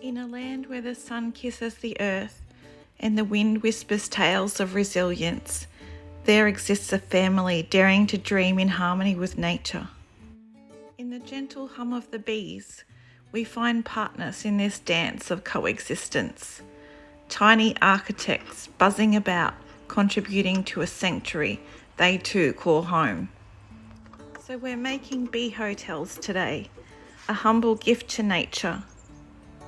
In a land where the sun kisses the earth and the wind whispers tales of resilience, there exists a family daring to dream in harmony with nature. In the gentle hum of the bees, we find partners in this dance of coexistence. Tiny architects buzzing about, contributing to a sanctuary they too call home. So we're making bee hotels today, a humble gift to nature.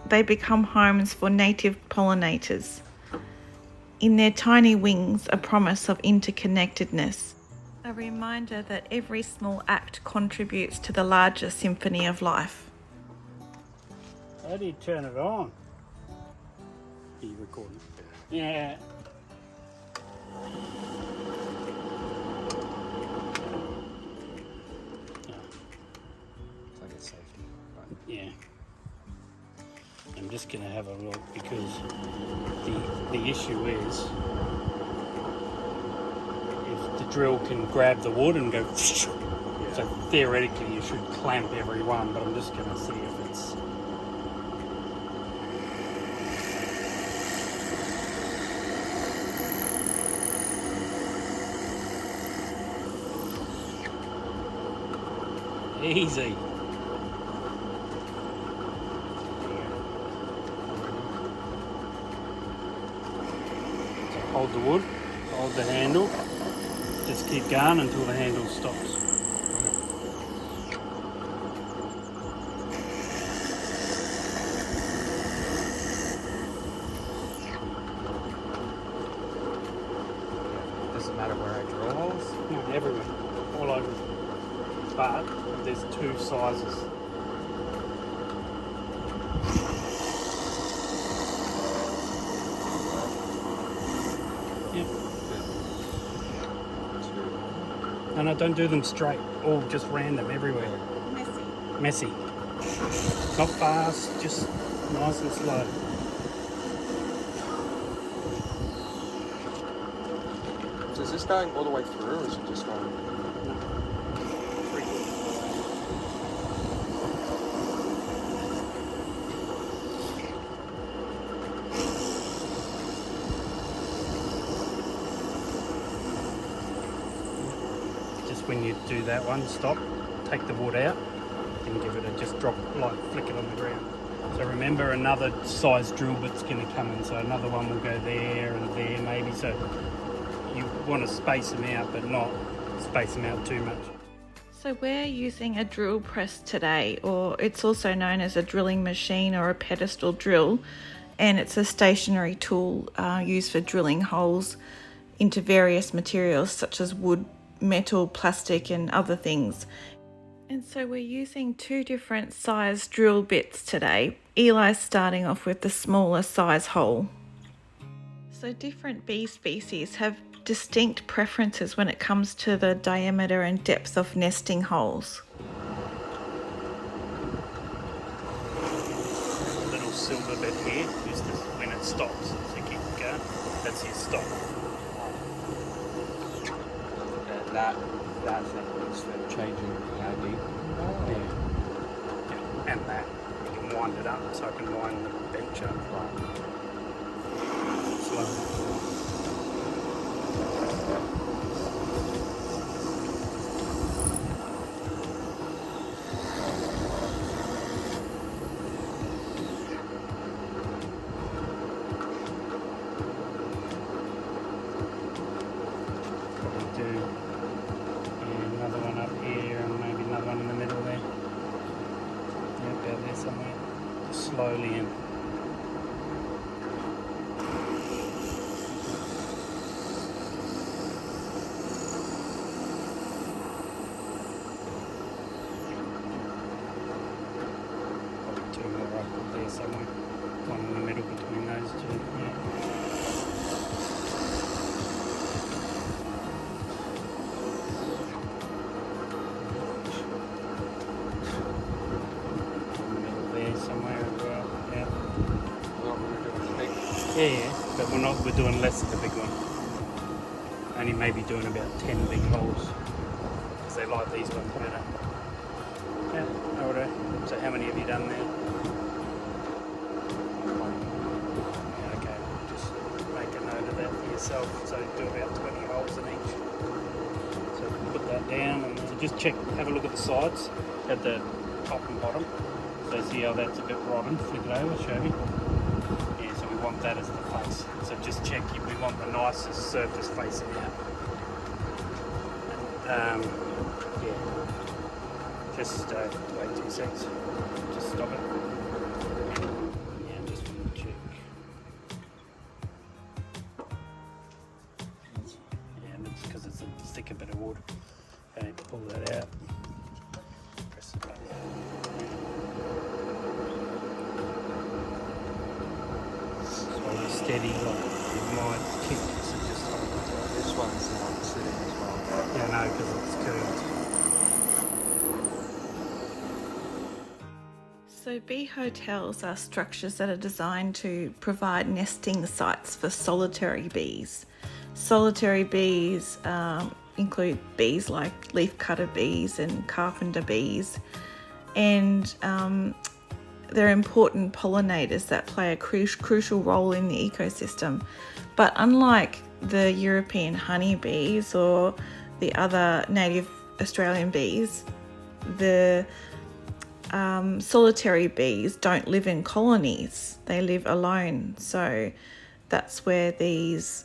They become homes for native pollinators. In their tiny wings, a promise of interconnectedness, a reminder that every small act contributes to the larger symphony of life. How do you turn it on? Are you recording? Yeah. It's like a safety button. Yeah. I'm just going to have a look because the issue is if the drill can grab the wood and go so theoretically you should clamp every one, but I'm just going to see if it's easy. Hold the wood, hold the handle, just keep going until the handle stops. Doesn't matter where I drill holes? No, everywhere, all over. But there's two sizes. Yep. No, don't do them straight, all just random everywhere. Messy. Not fast, just nice and slow. So is this going all the way through, or is it just going? Just when you do that one, stop, take the wood out, and give it a just drop, like flick it on the ground. So remember, another size drill bit's going to come in, so another one will go there and there maybe. So you want to space them out, but not space them out too much. So we're using a drill press today, or it's also known as a drilling machine or a pedestal drill, and it's a stationary tool used for drilling holes into various materials such as wood, metal, plastic and other things. And so we're using two different size drill bits today. Eli's starting off with the smaller size hole. So different bee species have distinct preferences when it comes to the diameter and depth of nesting holes. A little silver bit here is when it stops, so keep going. That's your stop. That thing is for changing the ID. Yeah. And that. You can wind it up, so I can wind the bench up. Slowly. Probably do another one up here and maybe another one in the middle there. Yeah, about there somewhere. Just slowly in. Probably two more up there somewhere. One in the middle between those two. Yeah. Somewhere as well, yeah. Yeah, but we're doing less of the big one. Only maybe doing about 10 big holes, because they like these ones better. Yeah, alright. So how many have you done there? yourself, so do about 20 holes in each. So put that down and just check, have a look at the sides, at the top and bottom. So see how that's a bit rotten, flick it over, show me. Yeah, so we want that as the face. So just check, we want the nicest surface facing out. Yeah, just wait 2 seconds, just stop it. Yeah, just want to check. Yeah, it's because it's a thicker bit of wood. Okay, pull that out. Press the button. Slowly steady, like your mind's kicked. So just hold it. This one's not sitting as well. Yeah, no, because it's curved. So bee hotels are structures that are designed to provide nesting sites for solitary bees. Solitary bees include bees like leafcutter bees and carpenter bees, and they're important pollinators that play a crucial role in the ecosystem. But unlike the European honeybees or the other native Australian bees, the solitary bees don't live in colonies, they live alone. So that's where these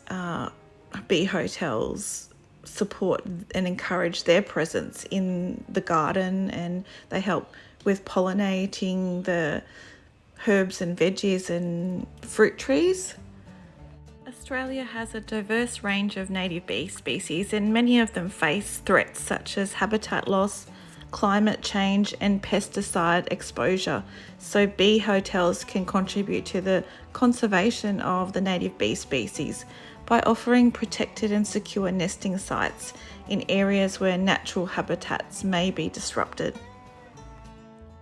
bee hotels support and encourage their presence in the garden, and they help with pollinating the herbs and veggies and fruit trees. Australia has a diverse range of native bee species, and many of them face threats such as habitat loss, climate change and pesticide exposure. So bee hotels can contribute to the conservation of the native bee species by offering protected and secure nesting sites in areas where natural habitats may be disrupted.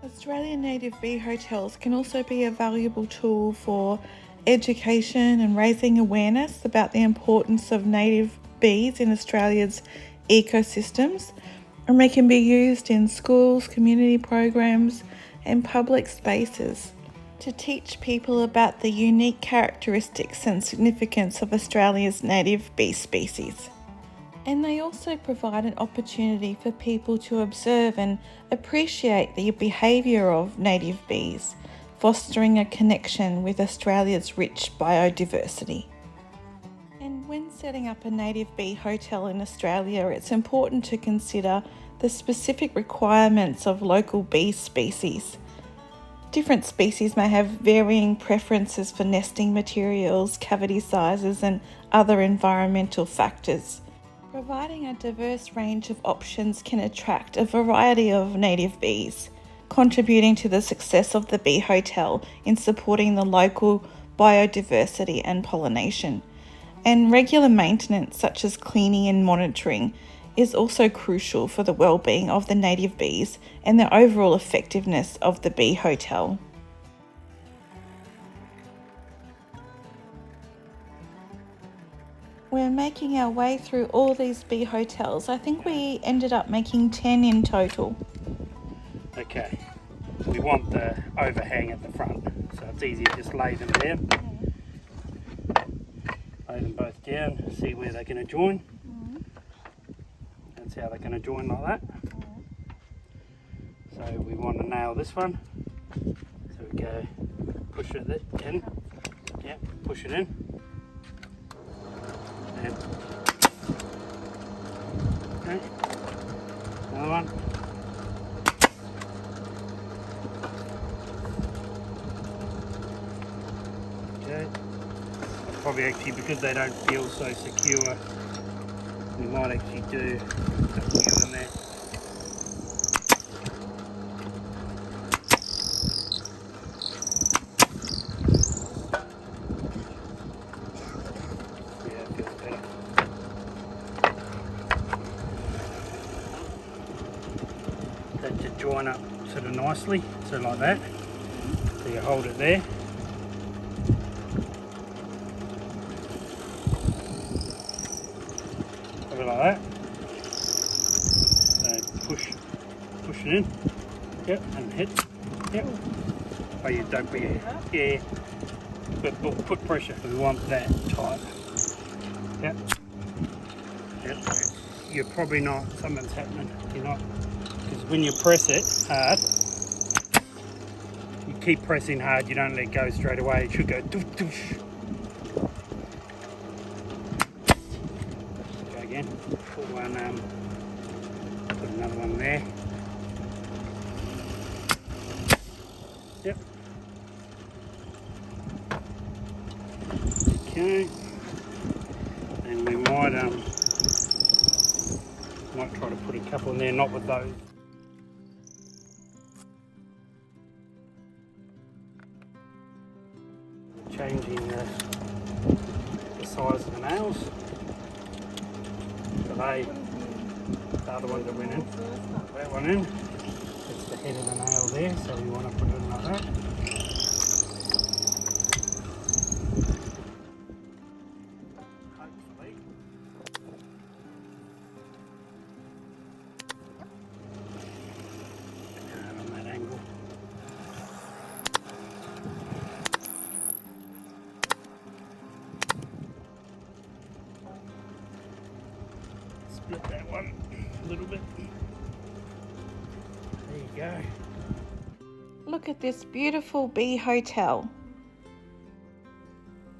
Australian native bee hotels can also be a valuable tool for education and raising awareness about the importance of native bees in Australia's ecosystems, and they can be used in schools, community programs and public spaces to teach people about the unique characteristics and significance of Australia's native bee species. And they also provide an opportunity for people to observe and appreciate the behaviour of native bees, fostering a connection with Australia's rich biodiversity. And when setting up a native bee hotel in Australia, it's important to consider the specific requirements of local bee species. Different species may have varying preferences for nesting materials, cavity sizes, and other environmental factors. Providing a diverse range of options can attract a variety of native bees, contributing to the success of the bee hotel in supporting the local biodiversity and pollination. And regular maintenance, such as cleaning and monitoring, is also crucial for the well-being of the native bees and the overall effectiveness of the bee hotel. We're making our way through all these bee hotels. I think we ended up making 10 in total. Okay, we want the overhang at the front, so it's easy to just lay them down. Lay them both down, see where they're going to join. That's how they're going to join, like that. So we want to nail this one. So we go push it in. Yep, push it in. And okay, another one. Okay. Probably actually, because they don't feel so secure, we might actually do a few in there. Yeah, it feels better. That to join up sort of nicely, so like that. So you hold it there. Like that. So push it in. Yep, and hit. Yep. Oh, you don't be yeah. But put pressure. We want that tight. Yep. Yep. You're probably not, something's happening. You're not, because when you press it hard, you keep pressing hard, you don't let go straight away. It should go doosh doosh. Go again. Put one, put another one there. Yep. Okay. And we might try to put a couple in there, not with those. Changing the size of the nails. So the other ones that went in. That one in. It's the head of the nail there, so we want to put it in like that. Hopefully. And on that angle. Split that one a little bit. There you go. Look at this beautiful bee hotel.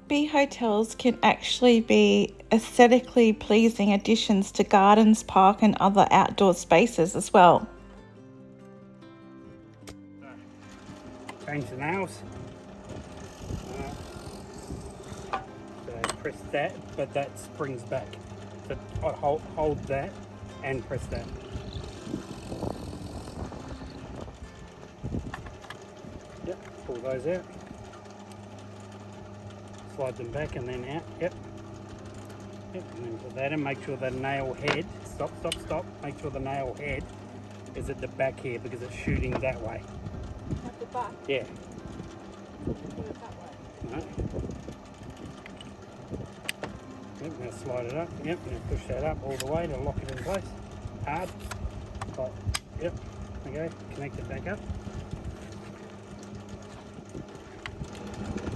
Bee hotels can actually be aesthetically pleasing additions to gardens, park and other outdoor spaces as well. Change the nails. So press that, but that springs back. So hold that and press that. Yep, pull those out. Slide them back and then out. Yep. Yep, and then put that in. Make sure the nail head, stop. Make sure the nail head is at the back here because it's shooting that way. At the back? Yeah. Put it that way. No. Yep, now slide it up. Yep, now push that up all the way to lock it in place. Hard. But, yep. Okay, connect it back up.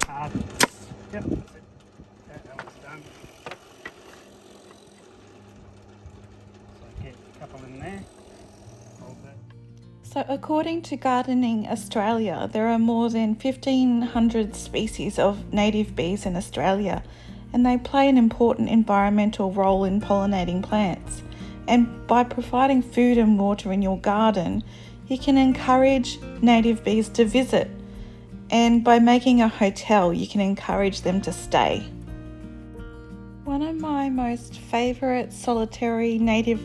Hard. Yep, that's it. That one's done. So get a couple in there. Hold that. So according to Gardening Australia, there are more than 1,500 species of native bees in Australia, and they play an important environmental role in pollinating plants. And by providing food and water in your garden, you can encourage native bees to visit. And by making a hotel, you can encourage them to stay. One of my most favourite solitary native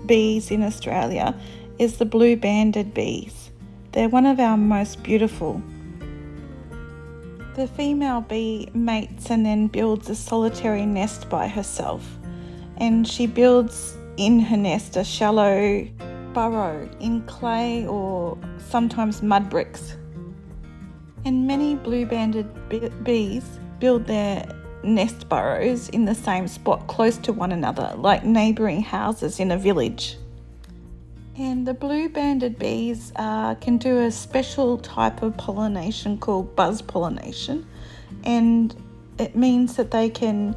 bees in Australia is the blue-banded bees. They're one of our most beautiful. The female bee mates and then builds a solitary nest by herself, and she builds in her nest a shallow burrow in clay or sometimes mud bricks. And many blue-banded bees build their nest burrows in the same spot close to one another, like neighbouring houses in a village. And the blue-banded bees can do a special type of pollination called buzz pollination, and it means that they can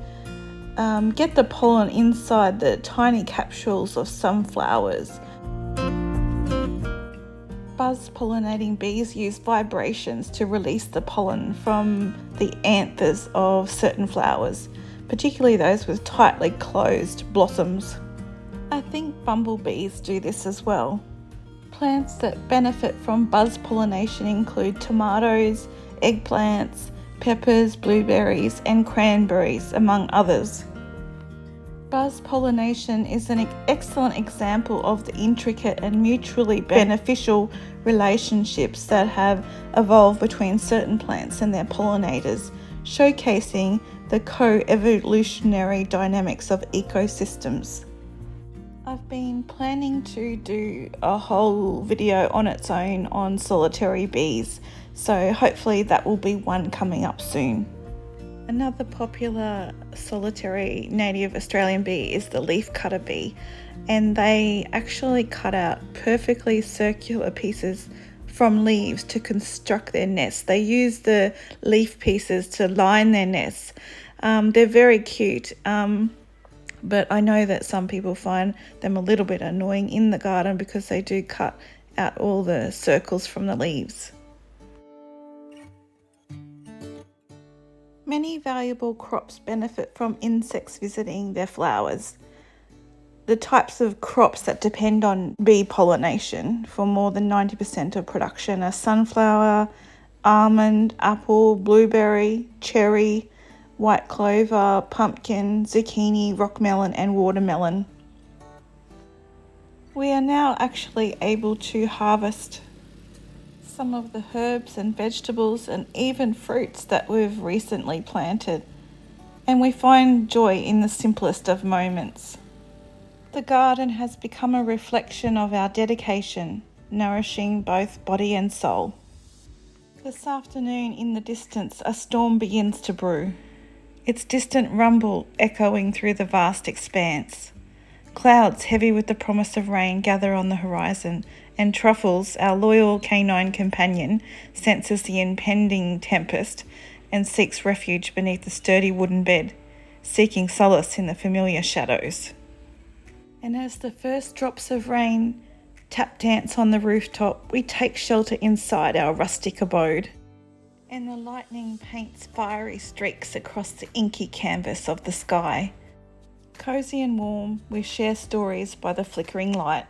get the pollen inside the tiny capsules of some flowers. Buzz pollinating bees use vibrations to release the pollen from the anthers of certain flowers, particularly those with tightly closed blossoms. I think bumblebees do this as well. Plants that benefit from buzz pollination include tomatoes, eggplants, peppers, blueberries and cranberries, among others. Buzz pollination is an excellent example of the intricate and mutually beneficial relationships that have evolved between certain plants and their pollinators, showcasing the co-evolutionary dynamics of ecosystems. I've been planning to do a whole video on its own on solitary bees, so hopefully that will be one coming up soon. Another popular solitary native Australian bee is the leafcutter bee, and they actually cut out perfectly circular pieces from leaves to construct their nests. They use the leaf pieces to line their nests. They're very cute. but I know that some people find them a little bit annoying in the garden because they do cut out all the circles from the leaves. Many valuable crops benefit from insects visiting their flowers. The types of crops that depend on bee pollination for more than 90% of production are sunflower, almond, apple, blueberry, cherry, white clover, pumpkin, zucchini, rockmelon and watermelon. We are now actually able to harvest some of the herbs and vegetables and even fruits that we've recently planted, and we find joy in the simplest of moments. The garden has become a reflection of our dedication, nourishing both body and soul. This afternoon in the distance, a storm begins to brew, its distant rumble echoing through the vast expanse. Clouds heavy with the promise of rain gather on the horizon, and Truffles, our loyal canine companion, senses the impending tempest and seeks refuge beneath the sturdy wooden bed, seeking solace in the familiar shadows. And as the first drops of rain tap dance on the rooftop, we take shelter inside our rustic abode. And the lightning paints fiery streaks across the inky canvas of the sky. Cozy and warm, we share stories by the flickering light.